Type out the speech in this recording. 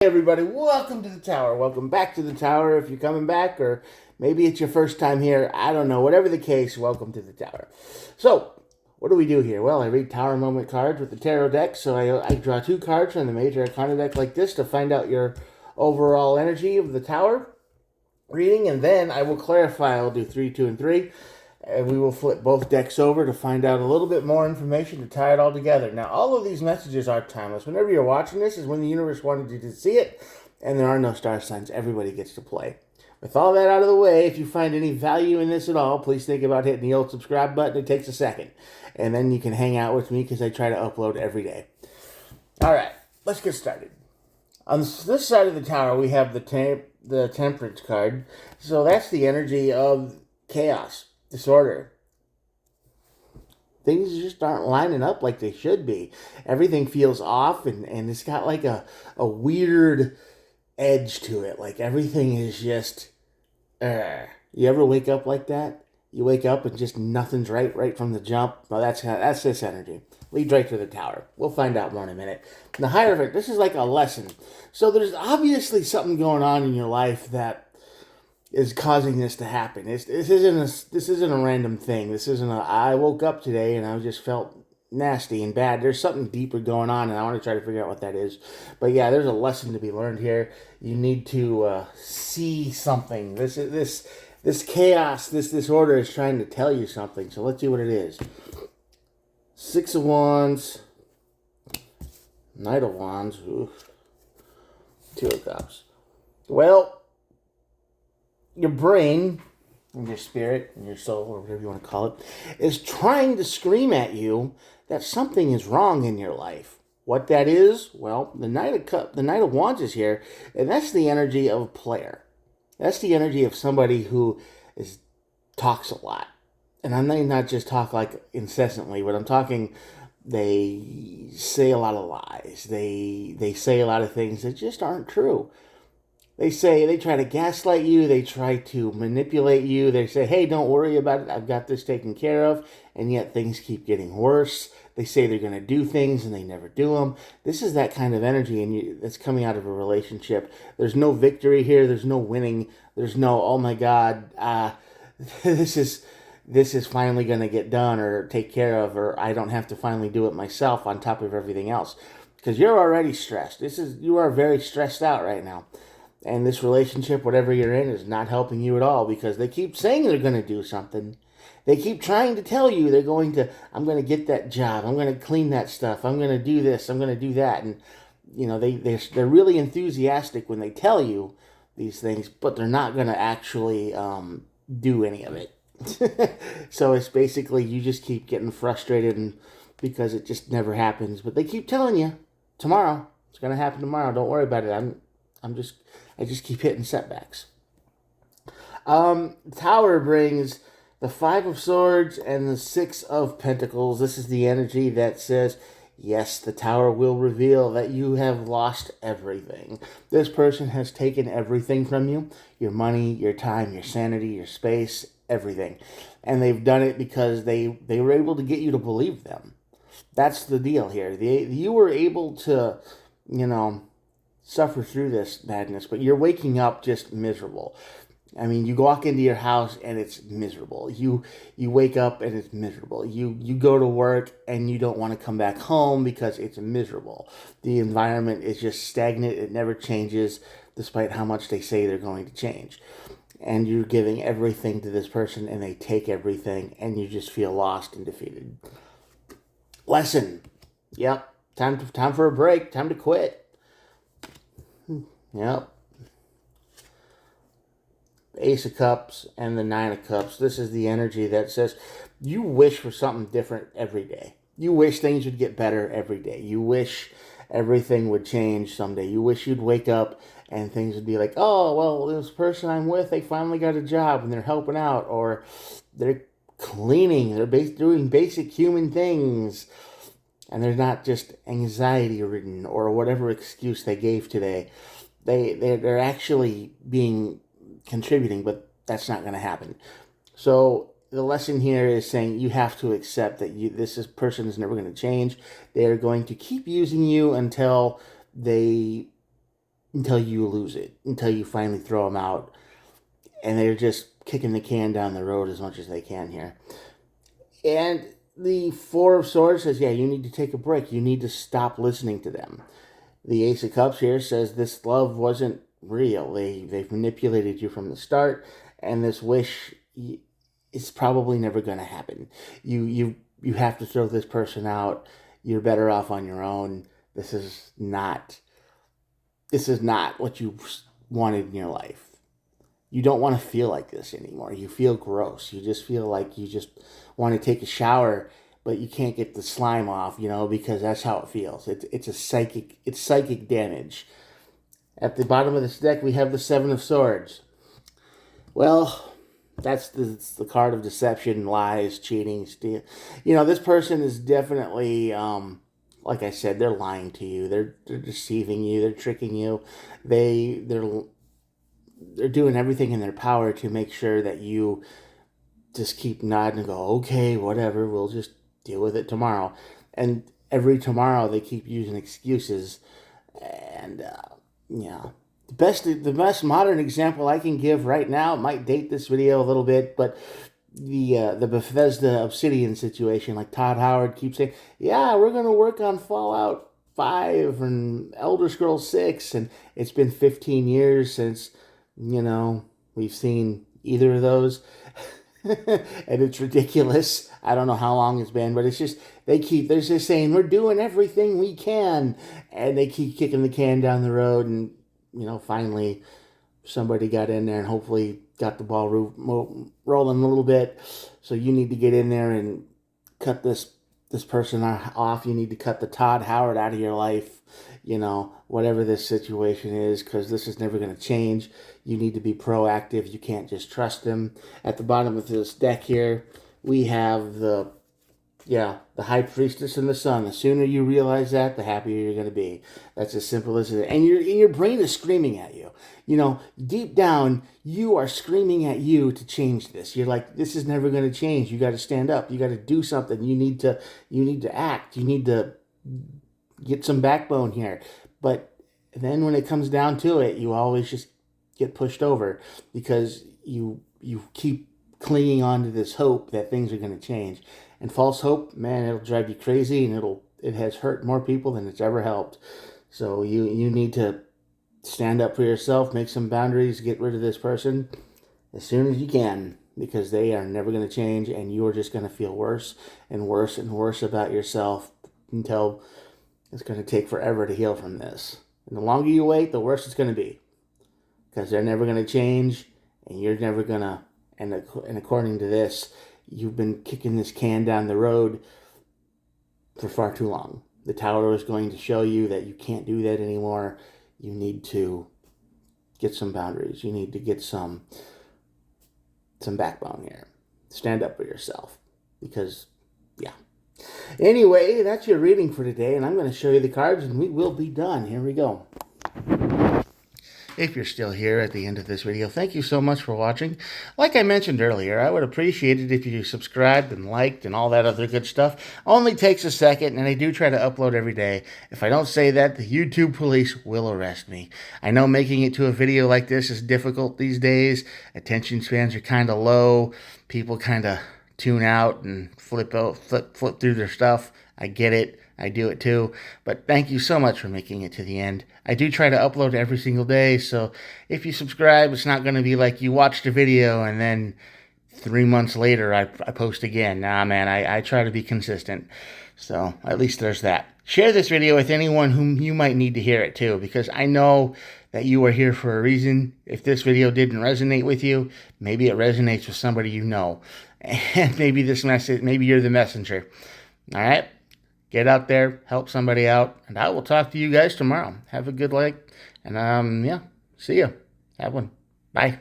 Hey everybody, welcome to the tower. Welcome back to the tower if you're coming back, or maybe it's your first time here. I don't know. Whatever the case, welcome to the tower. So, what do we do here? Well, I read Tower Moment cards with the tarot deck. So I draw two cards from the Major Arcana deck like this to find out your overall energy of the tower reading, and then I will clarify. I'll do 3, 2, and 3. And we will flip both decks over to find out a little bit more information to tie it all together. Now, all of these messages are timeless. Whenever you're watching this is when the universe wanted you to see it, and there are no star signs. Everybody gets to play. With all that out of the way, if you find any value in this at all, please think about hitting the old subscribe button. It takes a second. And then you can hang out with me because I try to upload every day. All right, let's get started. On this side of the tower, we have the Temperance card. So that's the energy of chaos, disorder. Things just aren't lining up like they should be. Everything feels off, and it's got like a weird edge to it. Like everything is just, you ever wake up like that? You wake up and just nothing's right from the jump. Well, that's this energy. Lead right to the tower. We'll find out more in a minute. The Hierophant, this is like a lesson. So there's obviously something going on in your life that is causing this to happen. This isn't a random thing. This isn't I woke up today and I just felt nasty and bad. There's something deeper going on, and I want to try to figure out what that is. But yeah, there's a lesson to be learned here. You need to see something. This chaos, this disorder is trying to tell you something. So let's see what it is. 6 of Wands, Knight of Wands, oof. 2 of Cups. Well, your brain and your spirit and your soul, or whatever you want to call it, is trying to scream at you that something is wrong in your life. What that is, well, the Knight of Wands is here, and that's the energy of a player. That's the energy of somebody who talks a lot. And I may not just talk like incessantly, but I'm talking they say a lot of lies. They say a lot of things that just aren't true. They try to gaslight you. They try to manipulate you. They say, hey, don't worry about it. I've got this taken care of. And yet things keep getting worse. They say they're going to do things and they never do them. This is that kind of energy that's coming out of a relationship. There's no victory here. There's no winning. There's no, oh my God, this is finally going to get done or take care of, or I don't have to finally do it myself on top of everything else. Because you're already stressed. You are very stressed out right now. And this relationship, whatever you're in, is not helping you at all because they keep saying they're going to do something. They keep trying to tell you I'm going to get that job. I'm going to clean that stuff. I'm going to do this. I'm going to do that. And, they're really enthusiastic when they tell you these things, but they're not going to actually do any of it. So it's basically you just keep getting frustrated because it just never happens. But they keep telling you, tomorrow, it's going to happen tomorrow. Don't worry about it. I just keep hitting setbacks. Tower brings the 5 of Swords and the 6 of Pentacles. This is the energy that says, yes, the Tower will reveal that you have lost everything. This person has taken everything from you. Your money, your time, your sanity, your space, everything. And they've done it because they were able to get you to believe them. That's the deal here. You were able to, suffer through this madness, but you're waking up just miserable. I mean, you walk into your house and it's miserable. You wake up and it's miserable. You go to work and you don't want to come back home because it's miserable. The environment is just stagnant. It never changes despite how much they say they're going to change. And you're giving everything to this person and they take everything and you just feel lost and defeated. Lesson. Yep. Time for a break. Time to quit. Yep. Ace of Cups and the 9 of Cups. This is the energy that says you wish for something different every day. You wish things would get better every day. You wish everything would change someday. You wish you'd wake up and things would be like, oh, well, this person I'm with, they finally got a job and they're helping out, or they're cleaning, they're doing basic human things, and they're not just anxiety ridden or whatever excuse they gave today. They're actually contributing, but that's not going to happen. So the lesson here is saying you have to accept that this person is never going to change. They're going to keep using you until they until you lose it, until you finally throw them out. And they're just kicking the can down the road as much as they can here. And the Four of Swords says, yeah, you need to take a break. You need to stop listening to them. The Ace of Cups here says this love wasn't real. They've manipulated you from the start, and this wish is probably never going to happen. You have to throw this person out. You're better off on your own. This is not what you wanted in your life. You don't want to feel like this anymore. You feel gross. You just feel like you just want to take a shower, but you can't get the slime off, because that's how it feels. It's psychic damage. At the bottom of this deck, we have the Seven of Swords. Well, that's the card of deception, lies, cheating, steal. This person is definitely, like I said, they're lying to you. They're deceiving you. They're tricking you. They're doing everything in their power to make sure that you just keep nodding and go, okay, whatever, we'll just deal with it tomorrow. And every tomorrow they keep using excuses. And, the best modern example I can give right now, might date this video a little bit, but the Bethesda Obsidian situation, like Todd Howard keeps saying, yeah, we're going to work on Fallout 5 and Elder Scrolls 6, and it's been 15 years since we've seen either of those. And it's ridiculous. I don't know how long it's been, but it's just, they're just saying, we're doing everything we can. And they keep kicking the can down the road. And, finally somebody got in there and hopefully got the ball rolling a little bit. So you need to get in there and cut this person off. You need to cut the Todd Howard out of your life, whatever this situation is, because this is never going to change. You need to be proactive. You can't just trust them. At the bottom of this deck here, we have the High Priestess and the Sun. The sooner you realize that, the happier you're going to be. That's as simple as it is. And your brain is screaming at you. Deep down, you are screaming at you to change this. You're like, this is never going to change. You got to stand up. You got to do something. You need to act. You need to get some backbone here. But then when it comes down to it, you always just get pushed over because you keep clinging on to this hope that things are going to change. And false hope, man, it'll drive you crazy, and it has hurt more people than it's ever helped. So you need to stand up for yourself, make some boundaries, get rid of this person as soon as you can, because they are never going to change, and you're just going to feel worse and worse and worse about yourself until it's going to take forever to heal from this. And the longer you wait, the worse it's going to be, because they're never going to change, and you're never going to, and according to this, you've been kicking this can down the road for far too long. The Tower is going to show you that you can't do that anymore. You need to get some boundaries. You need to get some backbone here. Stand up for yourself. Because, yeah. Anyway, that's your reading for today, and I'm going to show you the cards, and we will be done. Here we go. If you're still here at the end of this video, thank you so much for watching. Like I mentioned earlier, I would appreciate it if you subscribed and liked and all that other good stuff. Only takes a second, and I do try to upload every day. If I don't say that, the YouTube police will arrest me. I know making it to a video like this is difficult these days. Attention spans are kind of low. People kind of tune out and flip through their stuff. I get it. I do it too. But thank you so much for making it to the end. I do try to upload every single day, so if you subscribe, it's not going to be like you watched a video and then 3 months later I post again. Nah, man, I try to be consistent. So at least there's that. Share this video with anyone whom you might need to hear it too, because I know that you are here for a reason. If this video didn't resonate with you, maybe it resonates with somebody you know. And maybe maybe you're the messenger. All right? Get out there, help somebody out, and I will talk to you guys tomorrow. Have a good night, and see ya. Have one. Bye.